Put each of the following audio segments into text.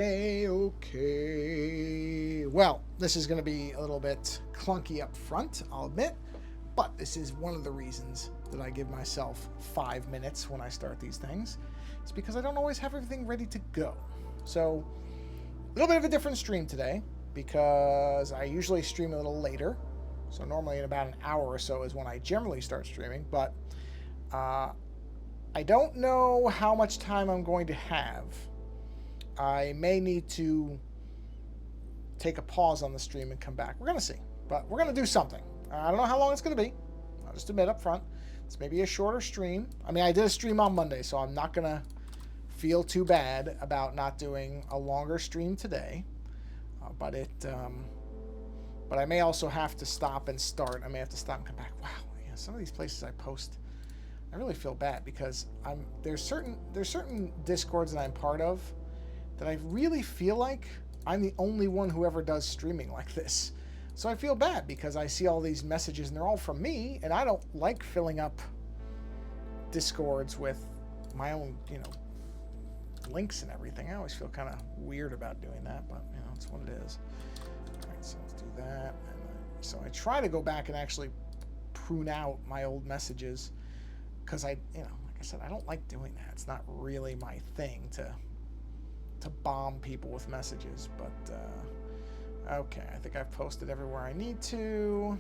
Okay. Well, this is going to be a little bit clunky up front, I'll admit, but this is one of the reasons that I give myself 5 minutes when I start these things. It's because I don't always have everything ready to go. So, a little bit of a different stream today because I usually stream a little later. So, normally in about an hour or so is when I generally start streaming, but uh, I don't know how much time I'm going to have. I may need to take a pause on the stream and come back. We're going to see. But we're going to do something. I don't know how long it's going to be. I'll just admit up front. It's maybe a shorter stream. I mean, I did a stream on Monday, so I'm not going to feel too bad about not doing a longer stream today. But I may also have to stop and start. I may have to stop and come back. Wow, yeah, some of these places I post, I really feel bad because there's certain Discords that I'm part of that I really feel like I'm the only one who ever does streaming like this. So I feel bad because I see all these messages and they're all from me, and I don't like filling up Discords with my own, links and everything. I always feel kind of weird about doing that, but it's what it is. All right, so let's do that. So I try to go back and actually prune out my old messages because like I said, I don't like doing that. It's not really my thing to bomb people with messages, but okay, I think I've posted everywhere I need to.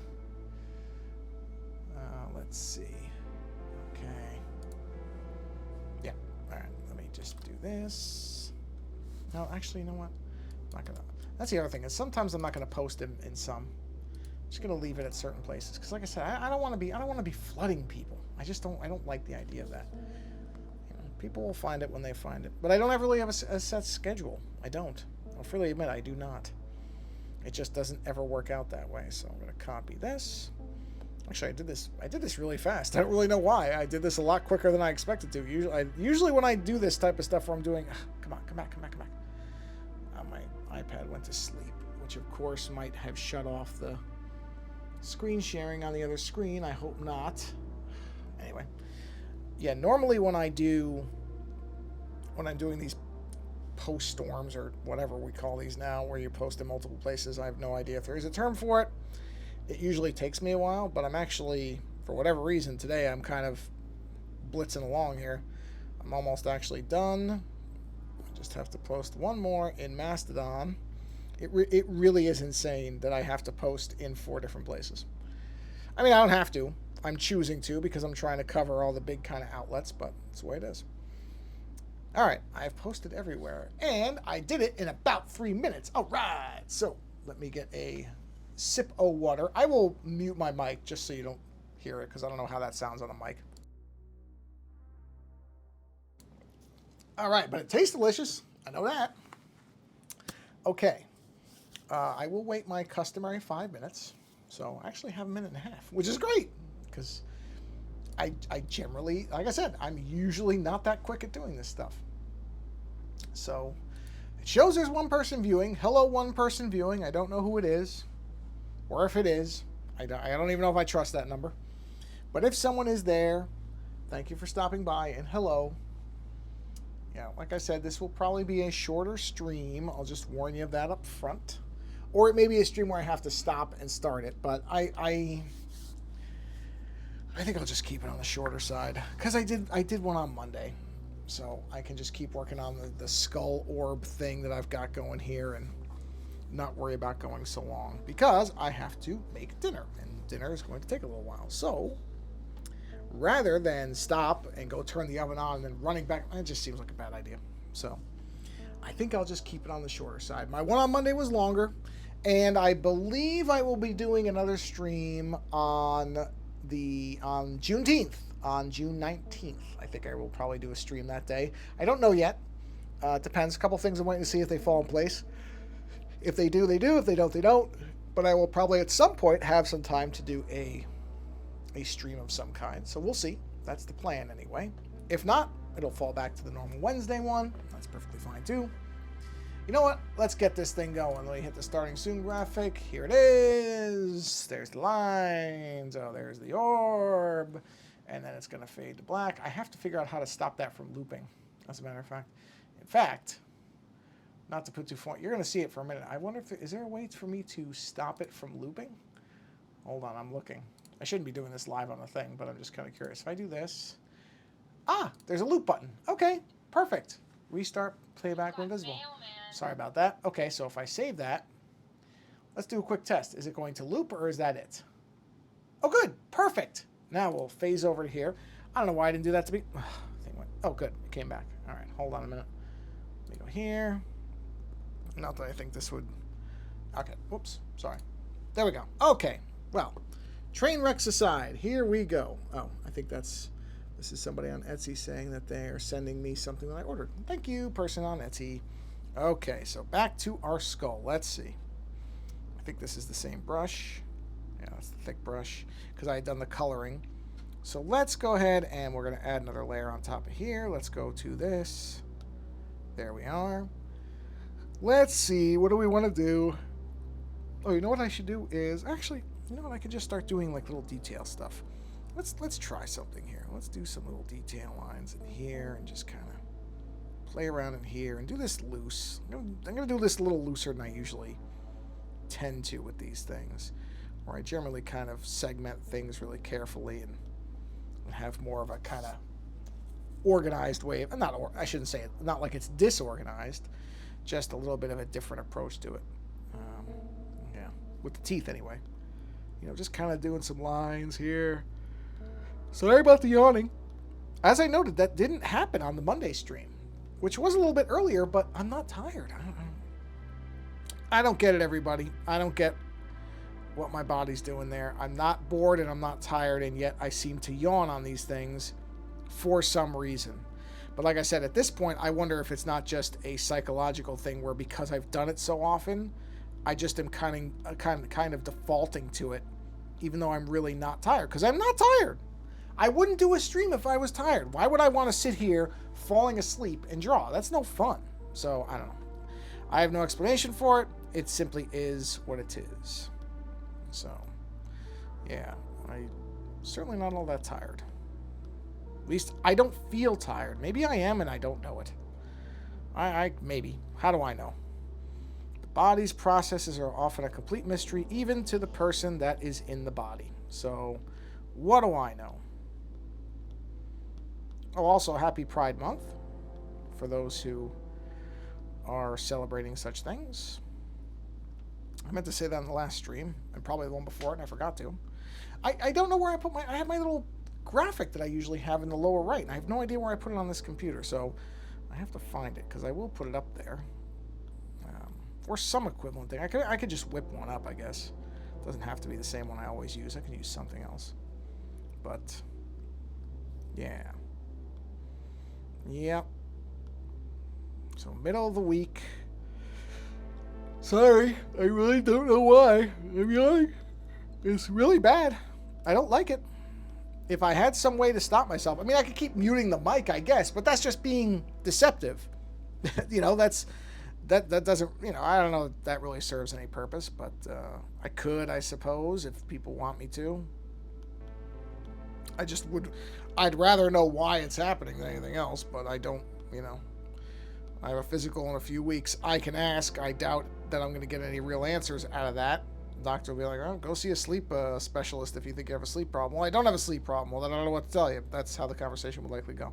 Let's see. Okay. Yeah. All right. Let me just do this. No, actually, you know what? I'm not gonna. That's the other thing is sometimes I'm not gonna post in some. I'm just gonna leave it at certain places because, like I said, I don't want to be. I don't want to be flooding people. I just don't. I don't like the idea of that. People will find it when they find it. But I don't ever really have a set schedule. I don't. I'll freely admit I do not. It just doesn't ever work out that way. So I'm going to copy this. Actually, I did this really fast. I don't really know why. I did this a lot quicker than I expected to. Usually when I do this type of stuff where I'm doing... come back. My iPad went to sleep, which of course might have shut off the screen sharing on the other screen. I hope not. Anyway. Yeah, normally when I'm doing these post storms or whatever we call these now, where you post in multiple places, I have no idea if there is a term for it. It usually takes me a while, but I'm actually, for whatever reason, today I'm kind of blitzing along here. I'm almost actually done. I just have to post one more in Mastodon. It really is insane that I have to post in 4 different places. I mean, I don't have to. I'm choosing to because I'm trying to cover all the big kind of outlets, but that's the way it is. All right, I've posted everywhere, and I did it in about 3 minutes. All right, so let me get a sip of water. I will mute my mic just so you don't hear it because I don't know how that sounds on a mic. All right, but it tastes delicious. I know that. Okay, I will wait my customary 5 minutes. So I actually have 1.5 minutes, which is great. Because I generally, like I said, I'm usually not that quick at doing this stuff. So it shows there's one person viewing. Hello, one person viewing. I don't know who it is or if it is. I don't even know if I trust that number. But if someone is there, thank you for stopping by and hello. Yeah, like I said, this will probably be a shorter stream. I'll just warn you of that up front. Or it may be a stream where I have to stop and start it. But I think I'll just keep it on the shorter side because I did one on Monday, so I can just keep working on the skull orb thing that I've got going here and not worry about going so long because I have to make dinner and dinner is going to take a little while. So rather than stop and go turn the oven on and then running back, it just seems like a bad idea. So I think I'll just keep it on the shorter side. My one on Monday was longer, and I believe I will be doing another stream on Juneteenth, on June 19th. I think I will probably do a stream that day. I don't know yet. It depends. A couple things I'm waiting to see if they fall in place. If they do, they do. If they don't, they don't. But I will probably at some point have some time to do a stream of some kind. So we'll see. That's the plan anyway. If not, it'll fall back to the normal Wednesday one. That's perfectly fine too. You know what? Let's get this thing going. Let me hit the starting soon graphic. Here it is. There's the lines. Oh, there's the orb. And then it's going to fade to black. I have to figure out how to stop that from looping, as a matter of fact. In fact, Not to put too far. You're going to see it for a minute. I wonder if is there a way for me to stop it from looping? Hold on, I'm looking. I shouldn't be doing this live on the thing, but I'm just kind of curious. If I do this... Ah, there's a loop button. Okay, perfect. Restart playback when visible. Sorry about that. Okay, so if I save that, let's do a quick test. Is it going to loop or is that it? Oh, good. Perfect. Now we'll phase over to here. I don't know why I didn't do that to be... Oh, good. It came back. All right, hold on a minute. Let me go here. Not that I think this would... Okay, whoops. Sorry. There we go. Okay, well, train wrecks aside, here we go. Oh, I think this is somebody on Etsy saying that they are sending me something that I ordered. Thank you, person on Etsy. Okay, so back to our skull. Let's see. I think this is the same brush. Yeah, that's the thick brush because I had done the coloring. So let's go ahead and we're going to add another layer on top of here. Let's go to this. There we are. Let's see. What do we want to do? Oh, you know what I should do is actually, you know what? I could just start doing like little detail stuff. Let's try something here. Let's do some little detail lines in here and just kind of play around in here and do this loose. I'm going to do this a little looser than I usually tend to with these things, where I generally kind of segment things really carefully and have more of a kind of organized way of, I shouldn't say it, not like it's disorganized, just a little bit of a different approach to it. Yeah, with the teeth anyway. You know, just kind of doing some lines here. Sorry about the yawning. As I noted, that didn't happen on the Monday stream, which was a little bit earlier, but I'm not tired. I don't get it, everybody. I don't get what my body's doing there. I'm not bored and I'm not tired, and yet I seem to yawn on these things for some reason. But like I said, at this point, I wonder if it's not just a psychological thing where because I've done it so often, I just am kind of defaulting to it, even though I'm really not tired. Because I'm not tired. I wouldn't do a stream if I was tired. Why would I want to sit here falling asleep and draw? That's no fun. So, I don't know. I have no explanation for it. It simply is what it is. So, yeah. I'm certainly not all that tired. At least, I don't feel tired. Maybe I am and I don't know it. Maybe. How do I know? The body's processes are often a complete mystery, even to the person that is in the body. So, what do I know? Oh, also, happy Pride Month for those who are celebrating such things. I meant to say that in the last stream, and probably the one before it, and I forgot to. I don't know where I put I have my little graphic that I usually have in the lower right, and I have no idea where I put it on this computer, so I have to find it, because I will put it up there. Or some equivalent thing. I could just whip one up, I guess. It doesn't have to be the same one I always use. I can use something else. But, yeah. Yep. So, middle of the week. Sorry, I really don't know why. I'm yawning. It's really bad. I don't like it. If I had some way to stop myself, I mean, I could keep muting the mic, I guess, but that's just being deceptive. You know, that doesn't, you know, I don't know if that really serves any purpose, but I could, I suppose, if people want me to. I'd rather know why it's happening than anything else, but I don't, you know. I have a physical in a few weeks. I can ask. I doubt that I'm going to get any real answers out of that. The doctor will be like, oh, go see a sleep specialist if you think you have a sleep problem. Well, I don't have a sleep problem. Well, then I don't know what to tell you. That's how the conversation would likely go.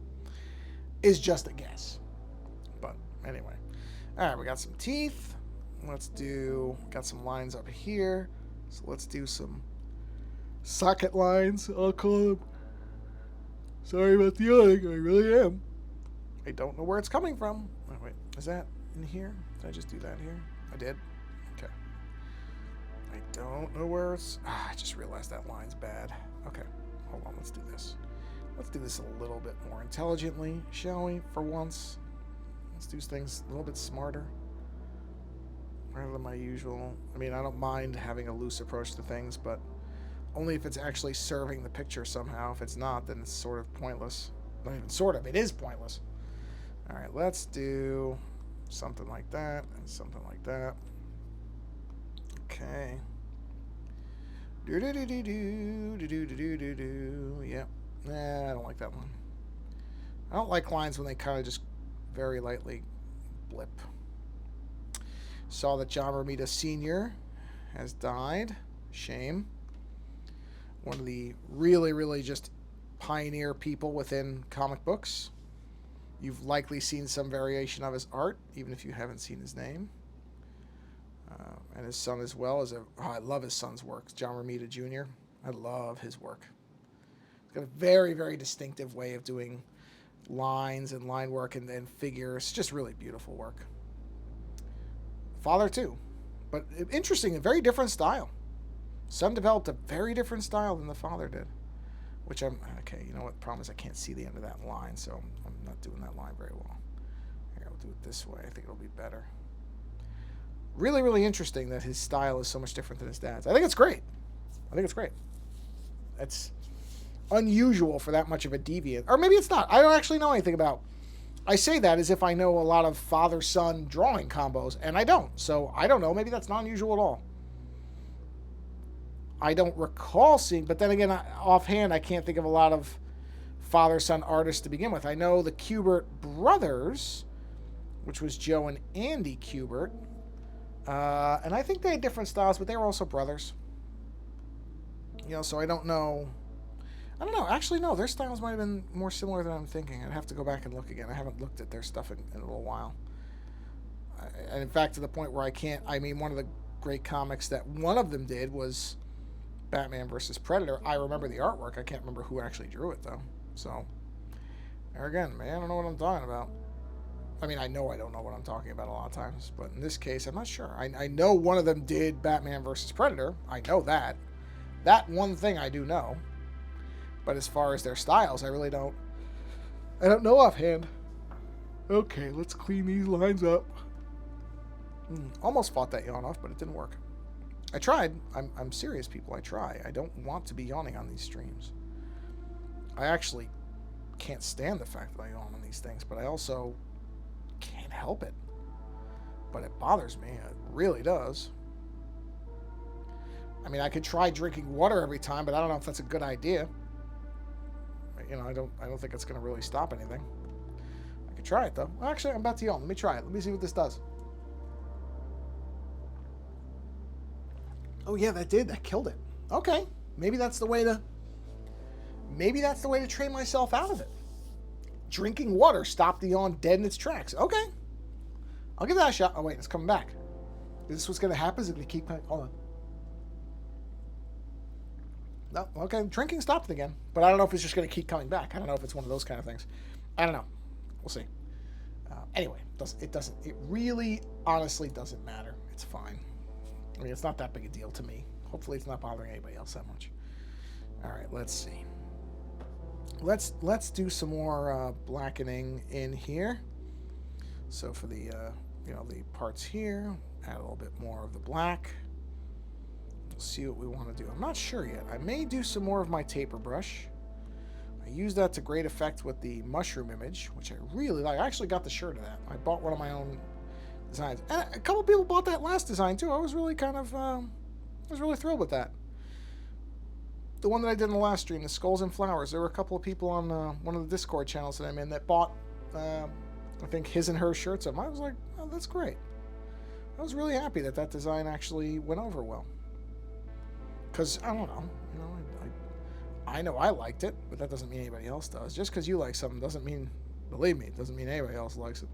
Is just a guess. But anyway. All right, we got some teeth. Got some lines up here. So let's do some socket lines, I'll call them. Sorry about the yawning. I really am. I don't know where it's coming from. Oh, wait. Is that in here? Did I just do that here? I did? Okay. I don't know where it's... I just realized that line's bad. Okay. Hold on. Let's do this. Let's do this a little bit more intelligently, shall we? For once. Let's do things a little bit smarter. Rather than my usual... I mean, I don't mind having a loose approach to things, but only if it's actually serving the picture somehow. If it's not, then it's sort of pointless. Not even sort of. It is pointless. All right, let's do something like that and something like that. Okay. Yep. Nah, I don't like that one. I don't like lines when they kind of just very lightly blip. Saw that John Romita Sr. has died. Shame. One of the really, really just pioneer people within comic books. You've likely seen some variation of his art, even if you haven't seen his name. And his son as well. I love his son's work. John Romita Jr. I love his work. He's got a very, very distinctive way of doing lines and line work and figures. Just really beautiful work. Father too. But interesting, a very different style. Son developed a very different style than the father did. Which okay, you know what? The problem is I can't see the end of that line, so I'm not doing that line very well. Here, I'll do it this way. I think it'll be better. Really, really interesting that his style is so much different than his dad's. I think it's great. It's unusual for that much of a deviant. Or maybe it's not. I don't actually know anything about. I say that as if I know a lot of father-son drawing combos, and I don't. So I don't know. Maybe that's not unusual at all. I don't recall seeing, but then again, offhand, I can't think of a lot of father-son artists to begin with. I know the Kubert brothers, which was Joe and Andy Kubert, and I think they had different styles, but they were also brothers. So I don't know. Actually, no, their styles might have been more similar than I'm thinking. I'd have to go back and look again. I haven't looked at their stuff in a little while. And in fact, to the point where I can't, one of the great comics that one of them did was Batman versus Predator. I remember the artwork. I can't remember who actually drew it, though. So, there again, man, I don't know what I'm talking about. I know I don't know what I'm talking about a lot of times, but in this case, I'm not sure. I know one of them did Batman versus Predator. I know that. That one thing I do know. But as far as their styles, I really don't. I don't know offhand. Okay, let's clean these lines up. Almost fought that yawn off, but it didn't work. I tried. I'm serious, people. I try. I don't want to be yawning on these streams. I actually can't stand the fact that I yawn on these things, but I also can't help it. But it bothers me. It really does. I could try drinking water every time, but I don't know if that's a good idea. I don't think it's going to really stop anything. I could try it, though. Well, actually, I'm about to yawn. Let me try it. Let me see what this does. Oh, yeah, that did. That killed it. Okay. Maybe that's the way to train myself out of it. Drinking water stopped the yawn dead in its tracks. Okay. I'll give that a shot. Oh, wait, it's coming back. Is this what's going to happen? Is it going to keep... Hold on. No, okay, drinking stopped again. But I don't know if it's just going to keep coming back. I don't know if it's one of those kind of things. I don't know. We'll see. Anyway, it really, honestly doesn't matter. It's fine. It's not that big a deal to me. Hopefully it's not bothering anybody else that much. All right, let's see. Let's do some more blackening in here. So for the the parts here, add a little bit more of the black. We'll see what we want to do. I'm not sure yet. I may do some more of my taper brush. I use that to great effect with the mushroom image, which I really like. I actually got the shirt of that. I bought one of my own designs, and a couple people bought that last design too. I was really I was really thrilled with that. The one that I did in the last stream, the Skulls and Flowers. There were a couple of people on one of the Discord channels that I'm in that bought, I think, his and her shirts of them. I was like, oh, that's great. I was really happy that design actually went over well. Because, I don't know, I know I liked it, but that doesn't mean anybody else does. Just because you like something doesn't mean, believe me, it doesn't mean anybody else likes it.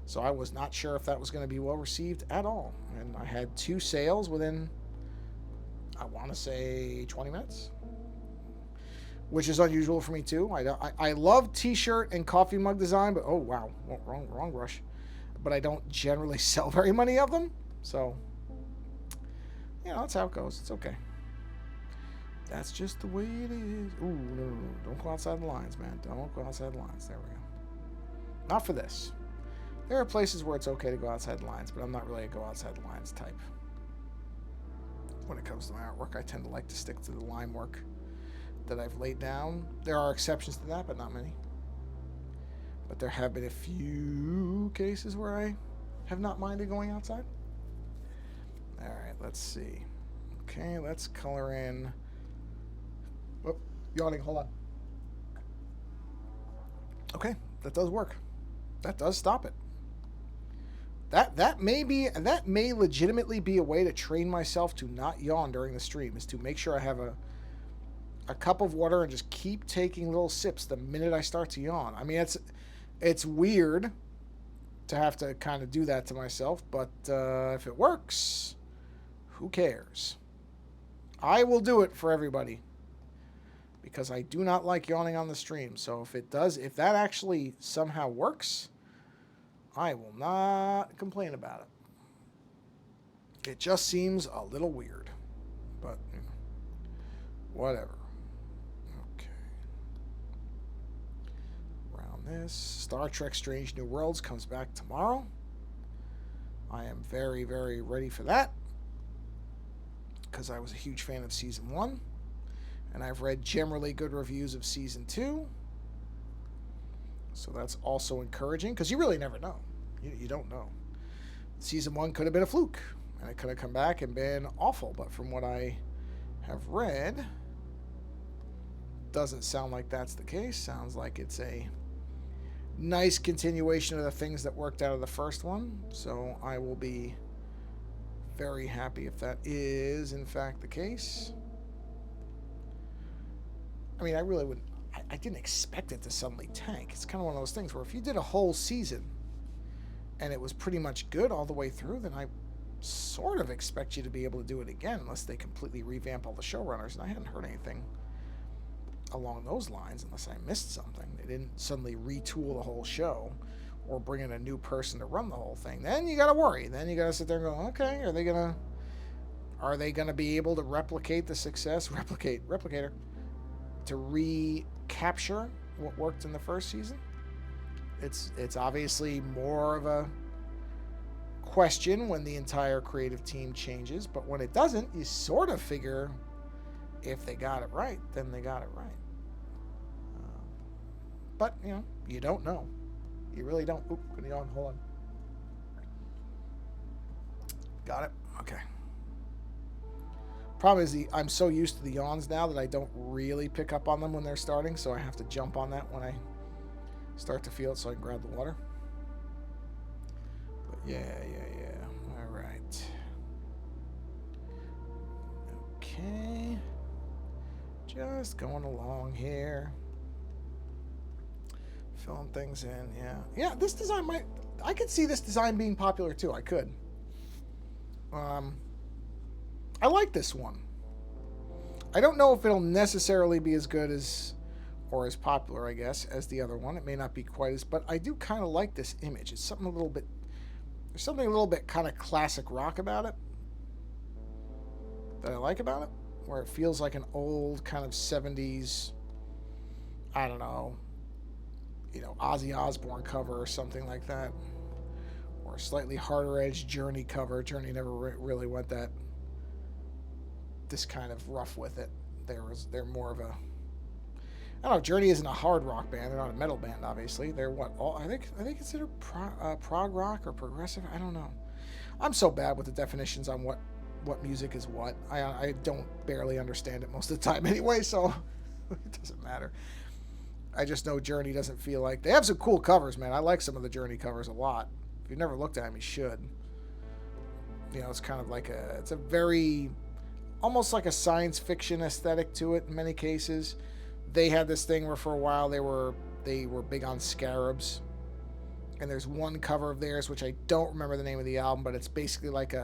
So I was not sure if that was going to be well received at all. And I had 2 sales within, I want to say, 20 minutes. Which is unusual for me too. I love t-shirt and coffee mug design, but oh wow, wrong brush. But I don't generally sell very many of them. So, that's how it goes. It's okay. That's just the way it is. Ooh, no. Don't go outside the lines, man. Don't go outside the lines. There we go. Not for this. There are places where it's okay to go outside the lines, but I'm not really a go outside the lines type. When it comes to my artwork, I tend to like to stick to the line work that I've laid down. There are exceptions to that, but not many. But there have been a few cases where I have not minded going outside. All right, let's see. Okay, let's color in. Oh, yawning, hold on. Okay, that does work. That does stop it. That may legitimately be a way to train myself to not yawn during the stream, is to make sure I have a cup of water and just keep taking little sips the minute I start to yawn. I mean, it's weird to have to kind of do that to myself, but if it works, who cares? I will do it for everybody because I do not like yawning on the stream. So if that actually somehow works, I will not complain about it. It just seems a little weird, but whatever. Okay. Around this, Star Trek Strange New Worlds comes back tomorrow. I am very, very ready for that because I was a huge fan of Season 1, and I've read generally good reviews of Season 2. So that's also encouraging because you really never know. You don't know. Season 1 could have been a fluke and it could have come back and been awful, but from what I have read, doesn't sound like that's the case. Sounds like it's a nice continuation of the things that worked out of the first one. So I will be very happy if that is in fact the case. I mean, I really wouldn't. I didn't expect it to suddenly tank. It's kind of one of those things where if you did a whole season and it was pretty much good all the way through, then I sort of expect you to be able to do it again unless they completely revamp all the showrunners. And I hadn't heard anything along those lines unless I missed something. They didn't suddenly retool the whole show or bring in a new person to run the whole thing. Then you got to worry. Then you got to sit there and go, okay, are they gonna be able to replicate the success? Replicator. To recapture what worked in the first season? It's obviously more of a question when the entire creative team changes, but when it doesn't, you sort of figure if they got it right, then they got it right. But, you don't know. You really don't. Oop, gonna yawn. Hold on. Got it? Okay. Problem is, I'm so used to the yawns now that I don't really pick up on them when they're starting, so I have to jump on that when I start to feel it so I can grab the water. But yeah. All right. Okay. Just going along here. Filling things in, yeah. Yeah, this design I could see this design being popular too. I could. I like this one. I don't know if it'll necessarily be as good as, or as popular, I guess, as the other one. It may not be quite as, but I do kind of like this image. It's something there's something a little bit kind of classic rock about it that I like about it, where it feels like an old kind of 70s, I don't know, Ozzy Osbourne cover or something like that, or a slightly harder edge Journey cover. Journey never really went this kind of rough with it. They're more of a, I don't know. Journey isn't a hard rock band. They're not a metal band, obviously. They're what? I think considered prog rock or progressive. I don't know. I'm so bad with the definitions on what music is what. I don't barely understand it most of the time anyway, so it doesn't matter. I just know Journey doesn't feel like... They have some cool covers, man. I like some of the Journey covers a lot. If you've never looked at them, you should. It's kind of like it's a very... almost like a science fiction aesthetic to it in many cases. They had this thing where for a while they were big on scarabs. And there's one cover of theirs, which I don't remember the name of the album, but it's basically like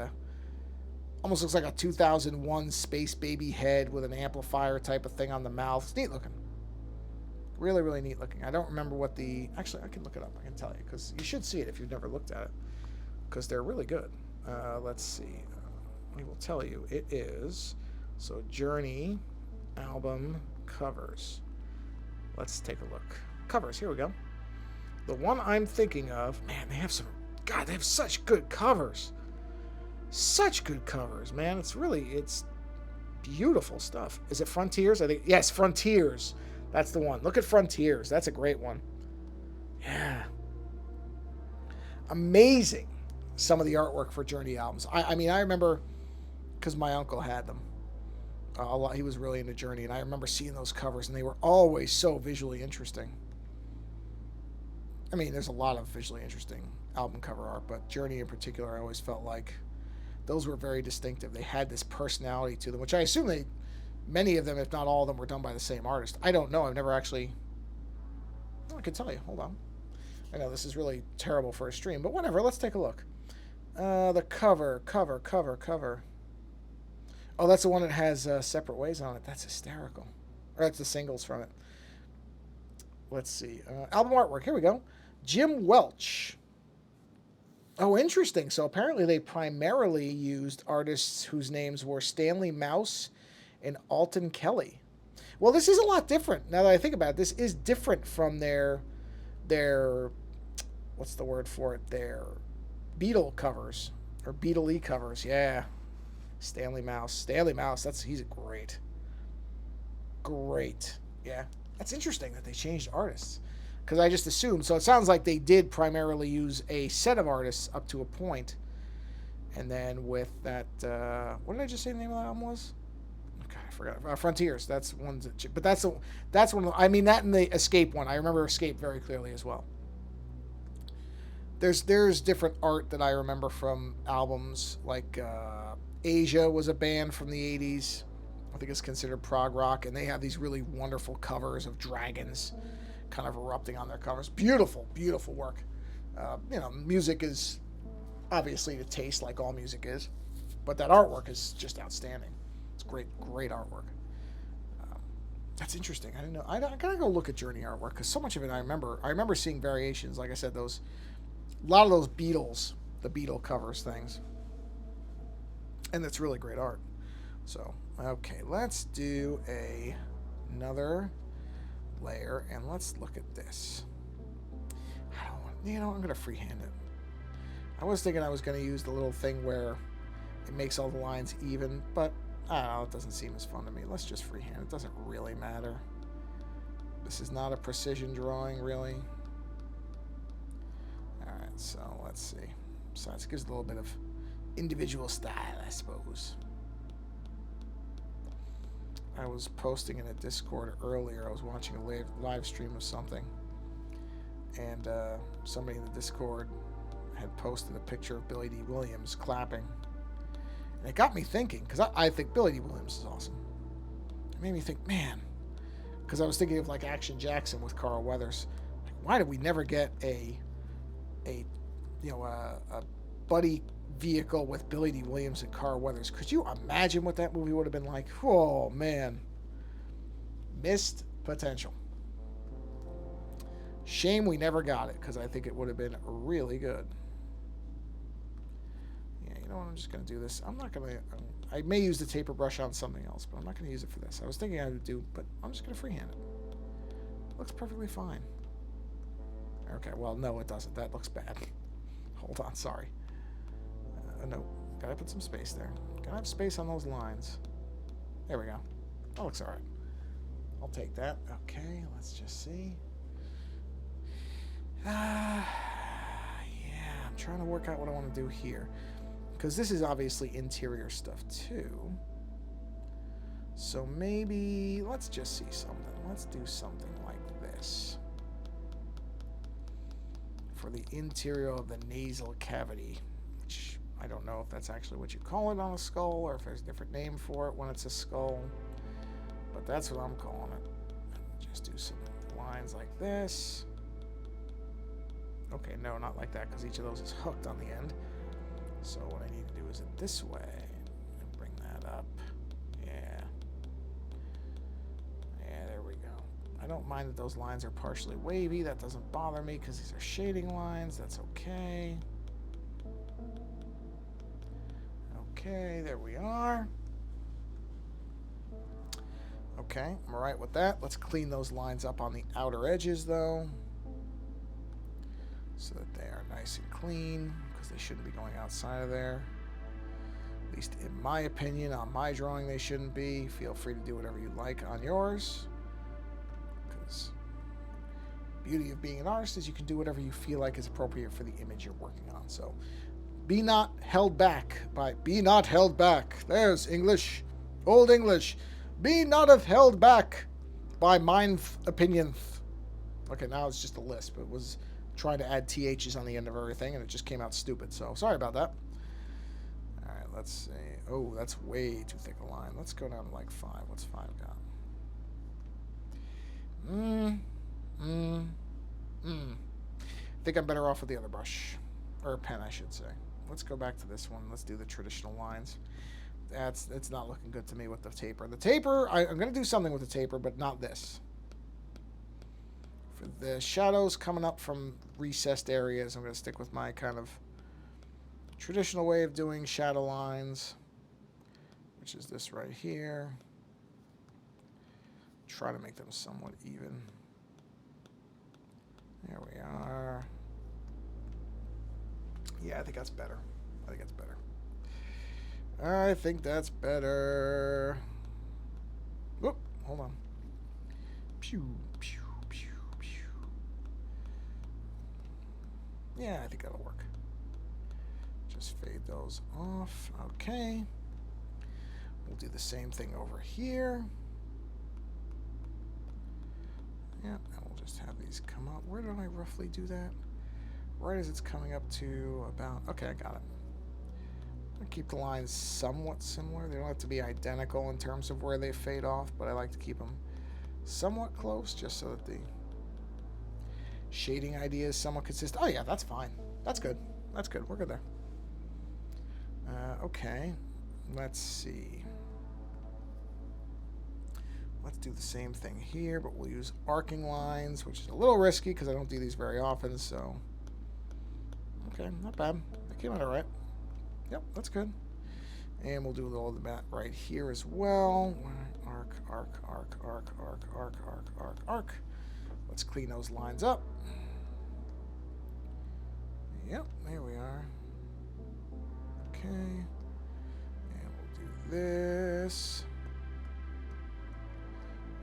almost looks like a 2001 Space Baby head with an amplifier type of thing on the mouth. It's neat looking. Really, really neat looking. I don't remember what actually, I can look it up. I can tell you, because you should see it if you've never looked at it, because they're really good. Let's see. I will tell you. It is, so Journey album covers. Let's take a look. Covers, here we go. The one I'm thinking of, man, they have such good covers. Such good covers, man. It's beautiful stuff. Is it Frontiers? I think, yes, Frontiers. That's the one. Look at Frontiers. That's a great one. Yeah. Amazing. Some of the artwork for Journey albums. I mean, I remember, because my uncle had them. A lot. He was really into Journey, and I remember seeing those covers, and they were always so visually interesting. I mean, there's a lot of visually interesting. album cover art, but Journey in particular, I always felt like those were very distinctive. They had this personality to them, which I assume many of them, if not all of them, were done by the same artist. I don't know. I've never actually. I could tell you. Hold on. I know this is really terrible for a stream, but whatever. Let's take a look. The cover. Oh, that's the one that has Separate Ways on it. That's hysterical. Or that's the singles from it. Let's see. Album artwork. Here we go. Jim Welch. Oh, interesting. So apparently they primarily used artists whose names were Stanley Mouse and Alton Kelly. Well, this is a lot different. Now that I think about it, this is different from their what's the word for it? Their Beatle covers or Beatle-y covers. Yeah. Stanley Mouse. He's great. Great. Yeah. That's interesting that they changed artists. Because I just assumed. So it sounds like they did primarily use a set of artists up to a point. And then with that, what did I just say the name of the album was? God, I forgot. Frontiers. That's one. But that's one of the, I mean, that and the Escape one. I remember Escape very clearly as well. There's different art that I remember from albums. Like Asia was a band from the 80s. I think it's considered prog rock. And they have these really wonderful covers of dragons kind of erupting on their covers. Beautiful, beautiful work. Music is obviously to taste, like all music is, but that artwork is just outstanding. It's great artwork. That's interesting. I didn't know. I gotta go look at Journey artwork because so much of it I remember seeing variations. Like I said, a lot of those Beatles, the Beatle covers things, and it's really great art. So okay, let's do another layer, and let's look at this. I'm gonna freehand it. I was thinking I was gonna use the little thing where it makes all the lines even, but I don't know, it doesn't seem as fun to me. Let's just freehand. It doesn't really matter. This is not a precision drawing, really. Alright, so let's see. Besides, it gives a little bit of individual style, I suppose. I was posting in a Discord earlier. I was watching a live stream of something, and somebody in the Discord had posted a picture of Billy D. Williams clapping, and it got me thinking, because I think Billy D. Williams is awesome. It made me think, man, because I was thinking of like Action Jackson with Carl Weathers. Like, why did we never get a buddy vehicle with Billy D. Williams and Carl Weathers? Could you imagine what that movie would have been like? Oh man, missed potential. Shame we never got it, because I think it would have been really good. Yeah, you know what? I'm just gonna do this. I'm not gonna. I may use the taper brush on something else, but I'm not gonna use it for this. I was thinking I would do, but I'm just gonna freehand it. Looks perfectly fine. Okay, well, no, it doesn't. That looks bad. Hold on, sorry. No, gotta put some space there. Gotta have space on those lines. There we go. That looks alright. I'll take that. Okay, let's just see. Yeah, I'm trying to work out what I want to do here. Because this is obviously interior stuff too. So maybe, let's just see something. Let's do something like this. For the interior of the nasal cavity, which I don't know if that's actually what you call it on a skull, or if there's a different name for it when it's a skull. But that's what I'm calling it. Just do some lines like this. Okay, no, not like that, because each of those is hooked on the end. So what I need to do is it this way, and bring that up. Yeah. Yeah, there we go. I don't mind that those lines are partially wavy. That doesn't bother me, because these are shading lines. That's okay. Okay, there we are. Okay, I'm alright with that. Let's clean those lines up on the outer edges, though, so that they are nice and clean, because they shouldn't be going outside of there. At least in my opinion, on my drawing they shouldn't be. Feel free to do whatever you like on yours, because the beauty of being an artist is you can do whatever you feel like is appropriate for the image you're working on. So be not held back. There's English. Old English. Be not held back by mine opinion. Okay, now it's just a lisp. It was trying to add THs on the end of everything, and it just came out stupid. So sorry about that. All right, let's see. Oh, that's way too thick a line. Let's go down to like 5. What's 5 got? I think I'm better off with the other brush. Or pen, I should say. Let's go back to this one. Let's do the traditional lines. It's not looking good to me with the taper. The taper, I'm going to do something with the taper, but not this. For the shadows coming up from recessed areas, I'm going to stick with my kind of traditional way of doing shadow lines, which is this right here. Try to make them somewhat even. There we are. Yeah, I think that's better. I think that's better. I think that's better. Whoop, hold on. Pew, pew, pew, pew. Yeah, I think that'll work. Just fade those off. Okay. We'll do the same thing over here. Yeah, and we'll just have these come up. Where did I roughly do that? Right as it's coming up to about... Okay, I got it. I keep the lines somewhat similar. They don't have to be identical in terms of where they fade off, but I like to keep them somewhat close just so that the shading idea is somewhat consistent. Oh, yeah, that's fine. That's good. That's good. We're good there. Okay. Let's see. Let's do the same thing here, but we'll use arcing lines, which is a little risky because I don't do these very often, so... Okay, not bad. That came out all right. Yep, that's good. And we'll do a little of that right here as well. Arc, arc, arc, arc, arc, arc, arc, arc, arc. Let's clean those lines up. Yep, there we are. Okay. And we'll do this.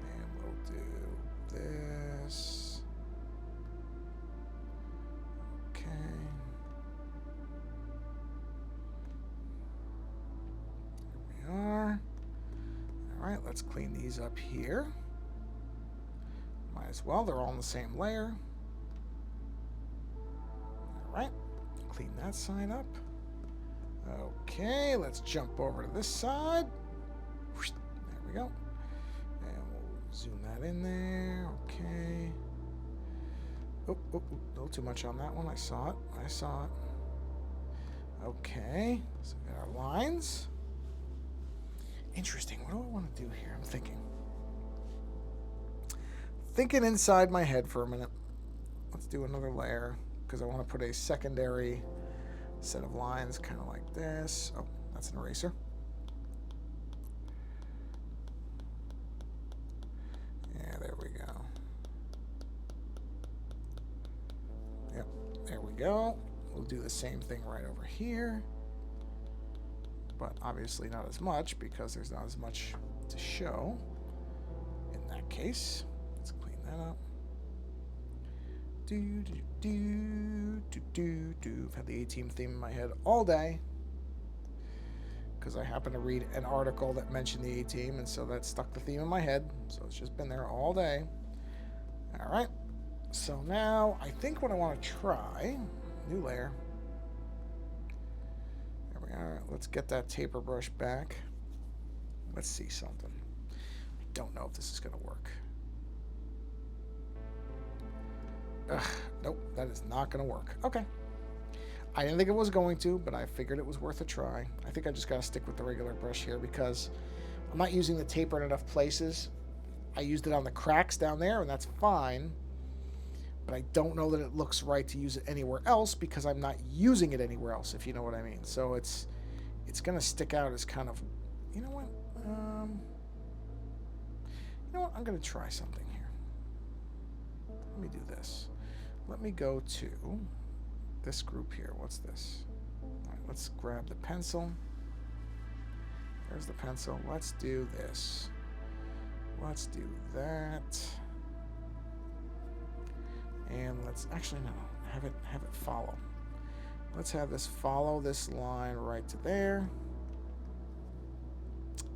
And we'll do this. Okay. Are. All right, let's clean these up here. Might as well, they're all in the same layer. All right, clean that side up. Okay, let's jump over to this side. There we go. And we'll zoom that in there. Okay. Oh, a little too much on that one. I saw it. I saw it. Okay, so we got our lines. Interesting. What do I want to do here? I'm thinking inside my head for a minute. Let's do another layer because I want to put a secondary set of lines kind of like this. Oh, that's an eraser. Yeah, there we go. Yep, there we go. We'll do the same thing right over here. But obviously not as much because there's not as much to show in that case. Let's clean that up. I've had the A-Team theme in my head all day because I happened to read an article that mentioned the A-Team, and so that stuck the theme in my head. So it's just been there all day. All right. So now I think what I want to try, new layer. Alright, let's get that taper brush back. Let's see something. I don't know if this is going to work. Ugh, nope, that is not going to work. Okay. I didn't think it was going to, but I figured it was worth a try. I think I just got to stick with the regular brush here because I'm not using the taper in enough places. I used it on the cracks down there, and that's fine. But I don't know that it looks right to use it anywhere else because I'm not using it anywhere else, if you know what I mean. So it's going to stick out as kind of, you know what? I'm going to try something here. Let me do this. Let me go to this group here. What's this? All right, let's grab the pencil. There's the pencil. Let's do this. Let's do that. And let's actually no, have it follow. Let's have this follow this line right to there.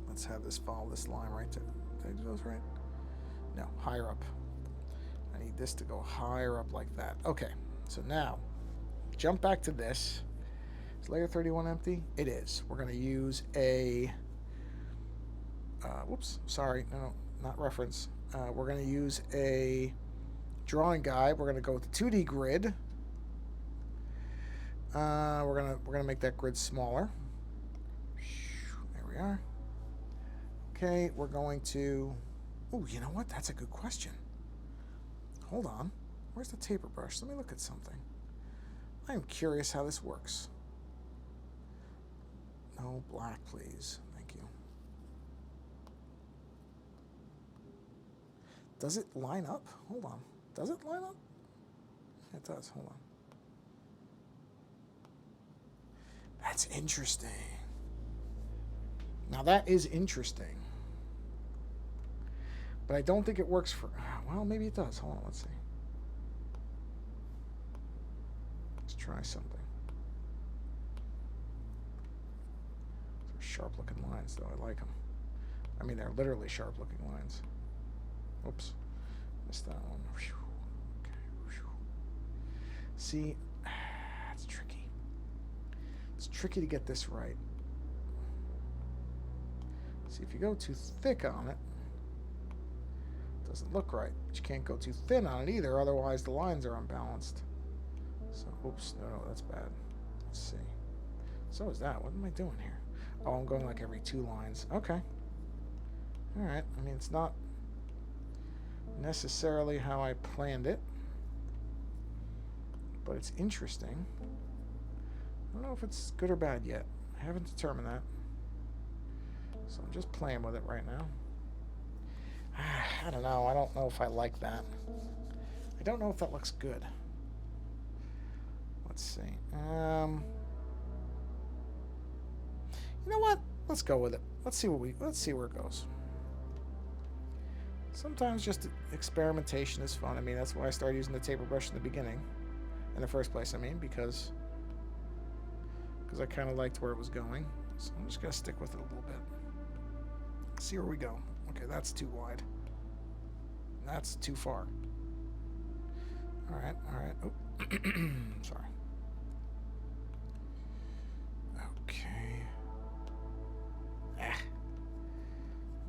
Let's have this follow this line right to. Did I do those right? No, higher up. I need this to go higher up like that. Okay, So now, jump back to this. Is layer 31 empty? It is. We're going to use a... whoops, sorry, no, not reference. We're going to use a drawing guide. We're going to go with the 2D grid. We're gonna make that grid smaller. There we are. Okay, we're going to... Oh, you know what? That's a good question. Hold on. Where's the taper brush? Let me look at something. I am curious how this works. No black, please. Thank you. Does it line up? Hold on. Does it line up? It does. Hold on. That's interesting. Now that is interesting. But I don't think it works for... Well, maybe it does. Hold on, let's see. Let's try something. They're sharp-looking lines, though. I like them. I mean, they're literally sharp-looking lines. Oops. Missed that one. Okay. See, it's tricky. It's tricky to get this right. See, if you go too thick on it, doesn't look right. But you can't go too thin on it either, otherwise the lines are unbalanced. So, oops, no, that's bad. Let's see. So is that. What am I doing here? Oh, I'm going like every 2 lines. Okay. Alright, I mean, it's not necessarily how I planned it, but it's interesting. I don't know if it's good or bad yet. I haven't determined that. So I'm just playing with it right now. I don't know. I don't know if I like that. I don't know if that looks good. Let's see. You know what? Let's go with it. Let's see where it goes. Sometimes just experimentation is fun. I mean, that's why I started using the taper brush in the beginning. In the first place, I mean, because I kind of liked where it was going. So I'm just going to stick with it a little bit. See where we go. Okay, that's too wide. That's too far. Alright. Oh, sorry. Okay.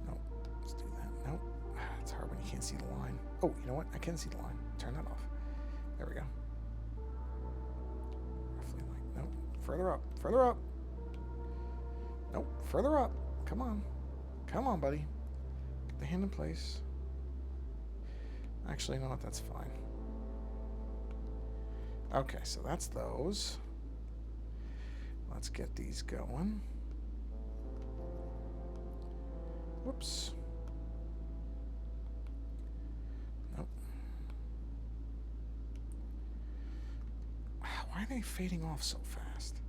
Nope. Let's do that. Nope. It's hard when you can't see the line. Oh, you know what? I can see the line. Turn that off. There we go. Roughly like, nope. Further up. Further up. Nope. Further up. Come on. Come on, buddy. Get the hand in place. Actually, you know what? That's fine. Okay, so that's those. Let's get these going. Whoops. Nope. Why are they fading off so fast?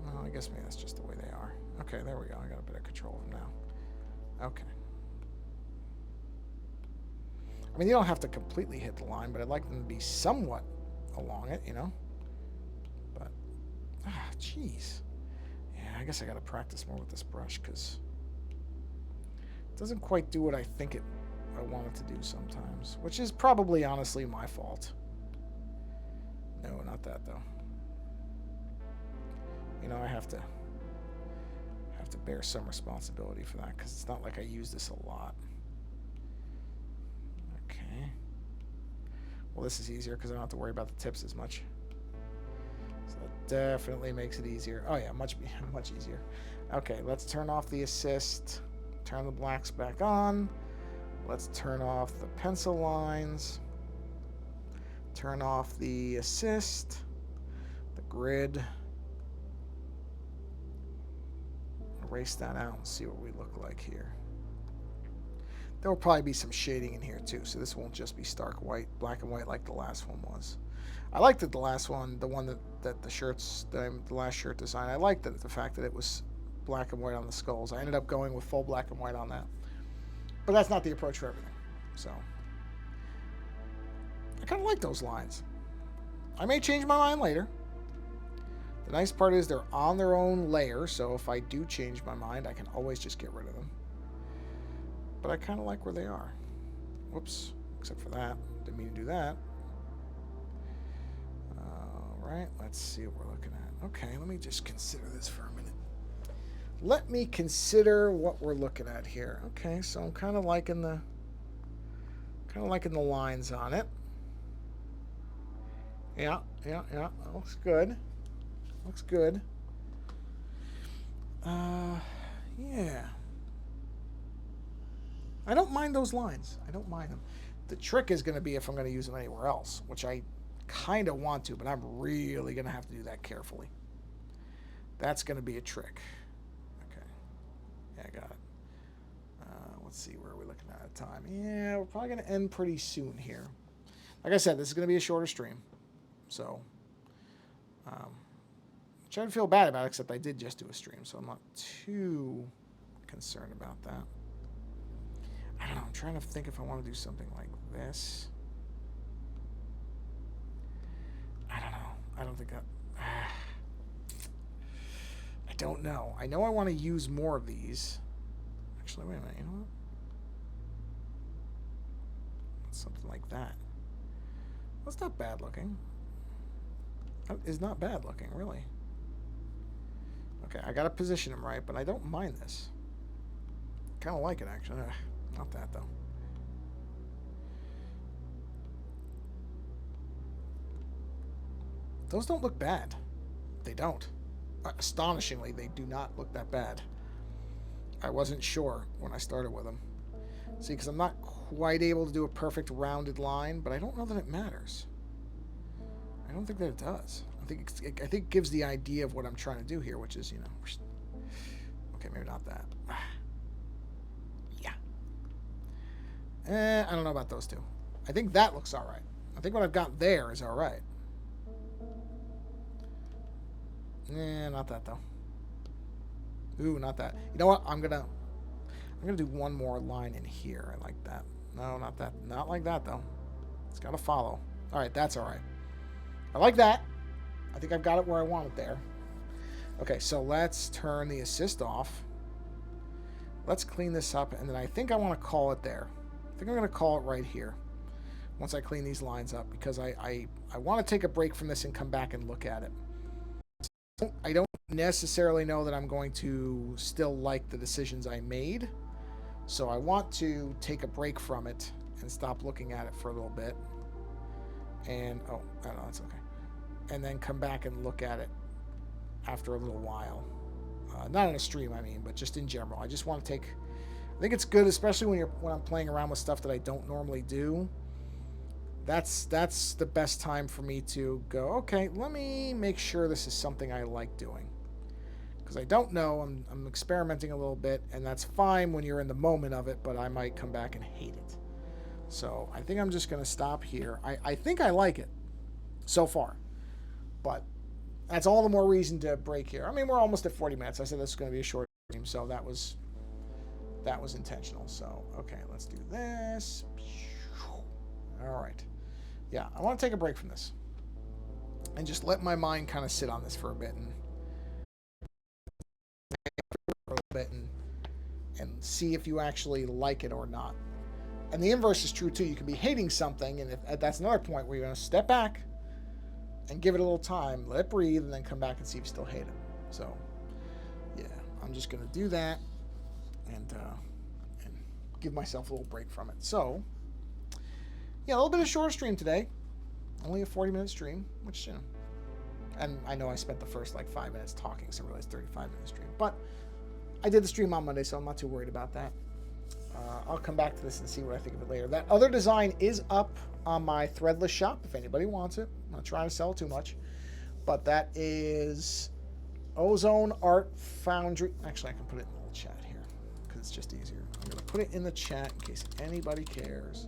Well, I guess maybe that's just the way they are. Okay, there we go. I got a bit of control of them now. Okay. I mean, you don't have to completely hit the line, but I'd like them to be somewhat along it, you know? But, jeez. Yeah, I guess I got to practice more with this brush, because it doesn't quite do what I think I want it to do sometimes, which is probably, honestly, my fault. No, not that, though. You know, I have to bear some responsibility for that, because it's not like I use this a lot. Okay. Well, this is easier because I don't have to worry about the tips as much. So that definitely makes it easier. Oh yeah, much easier. Okay, let's turn off the assist. Turn the blacks back on. Let's turn off the pencil lines. Turn off the assist. The grid. Erase that out and see what we look like here. There will probably be some shading in here too, so this won't just be stark white, black and white like the last one was. I liked it, the last one, the one that the last shirt design. I liked it, the fact that it was black and white on the skulls. I ended up going with full black and white on that, but that's not the approach for everything. So I kind of like those lines. I may change my mind later. The nice part is they're on their own layer, so if I do change my mind, I can always just get rid of them. But I kind of like where they are. Whoops, except for that. Didn't mean to do that. right? Let's see what we're looking at. Okay, let me just consider this for a minute. Let me consider what we're looking at here. Okay, so I'm kind of liking the lines on it. Yeah. That looks good. Looks good. Yeah. I don't mind those lines. I don't mind them. The trick is going to be if I'm going to use them anywhere else, which I kind of want to, but I'm really going to have to do that carefully. That's going to be a trick. Okay. Yeah, I got it. Let's see, where are we looking at time? Yeah, we're probably going to end pretty soon here. Like I said, this is going to be a shorter stream. So, which I don't feel bad about, except I did just do a stream, so I'm not too concerned about that. I don't know. I'm trying to think if I want to do something like this. I don't know. I don't think that... I don't know. I know I want to use more of these. Actually, wait a minute. You know what? Something like that. That's not bad looking. It's not bad looking, really. Okay, I got to position them right, but I don't mind this. Kind of like it, actually. Not that, though. Those don't look bad. They don't. Astonishingly, they do not look that bad. I wasn't sure when I started with them. See, because I'm not quite able to do a perfect rounded line, but I don't know that it matters. I don't think that it does. I think it gives the idea of what I'm trying to do here, which is, you know... Okay, maybe not that. Yeah. I don't know about those two. I think that looks all right. I think what I've got there is all right. Not that, though. Ooh, not that. You know what? I'm gonna do one more line in here. I like that. No, not that. Not like that, though. It's got to follow. All right, that's all right. I like that. I think I've got it where I want it there. Okay, so let's turn the assist off. Let's clean this up, and then I think I want to call it there. I think I'm going to call it right here once I clean these lines up, because I want to take a break from this and come back and look at it. I don't necessarily know that I'm going to still like the decisions I made, so I want to take a break from it and stop looking at it for a little bit. And, oh, I don't know, that's okay. And then come back and look at it after a little while. Not on a stream, I mean, but just in general. I just want to take... I think it's good, especially when I'm playing around with stuff that I don't normally do. That's the best time for me to go, okay, let me make sure this is something I like doing. Because I don't know, I'm experimenting a little bit, and that's fine when you're in the moment of it, but I might come back and hate it. So I think I'm just going to stop here. I think I like it so far. But that's all the more reason to break here. I mean, we're almost at 40 minutes. I said this was going to be a short stream, so that was intentional. So, okay, let's do this. All right. Yeah, I want to take a break from this. And just let my mind kind of sit on this for a bit and see if you actually like it or not. And the inverse is true, too. You can be hating something, and that's another point where you're going to step back and give it a little time, let it breathe, and then come back and see if you still hate it. So, yeah, I'm just going to do that and give myself a little break from it. So, yeah, a little bit of shorter stream today. Only a 40-minute stream, which, you know, and I know I spent the first, 5 minutes talking, so I realized 35-minute stream. But I did the stream on Monday, so I'm not too worried about that. I'll come back to this and see what I think of it later. That other design is up on my threadless shop if anybody wants it. I'm not trying to sell too much. But that is Ozone Art Foundry. Actually, I can put it in the little chat here because it's just easier. I'm going to put it in the chat in case anybody cares.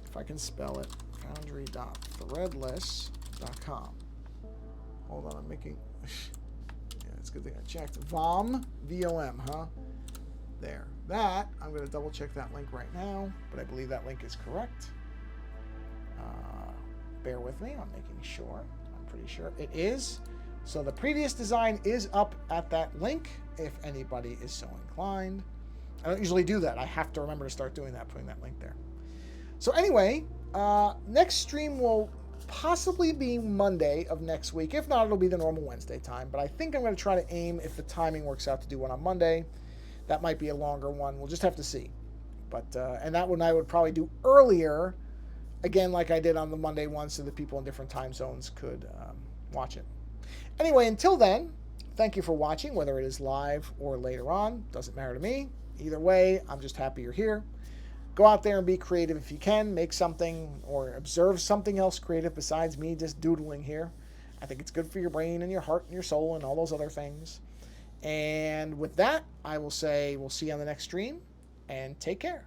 If I can spell it, foundry.threadless.com. Hold on, I'm making... Yeah, it's a good thing I checked. VOM, V-O-M, huh? There. That, I'm going to double check that link right now, but I believe that link is correct. Bear with me, I'm making sure. I'm pretty sure it is. So the previous design is up at that link, if anybody is so inclined. I don't usually do that. I have to remember to start doing that, putting that link there. So anyway, next stream will possibly be Monday of next week. If not, it'll be the normal Wednesday time. But I think I'm going to try to aim, if the timing works out, to do one on Monday. That might be a longer one. We'll just have to see. But and that one I would probably do earlier, again, like I did on the Monday one, so that people in different time zones could watch it. Anyway, until then, thank you for watching, whether it is live or later on. Doesn't matter to me. Either way, I'm just happy you're here. Go out there and be creative if you can. Make something or observe something else creative besides me just doodling here. I think it's good for your brain and your heart and your soul and all those other things. And with that, I will say we'll see you on the next stream, and take care.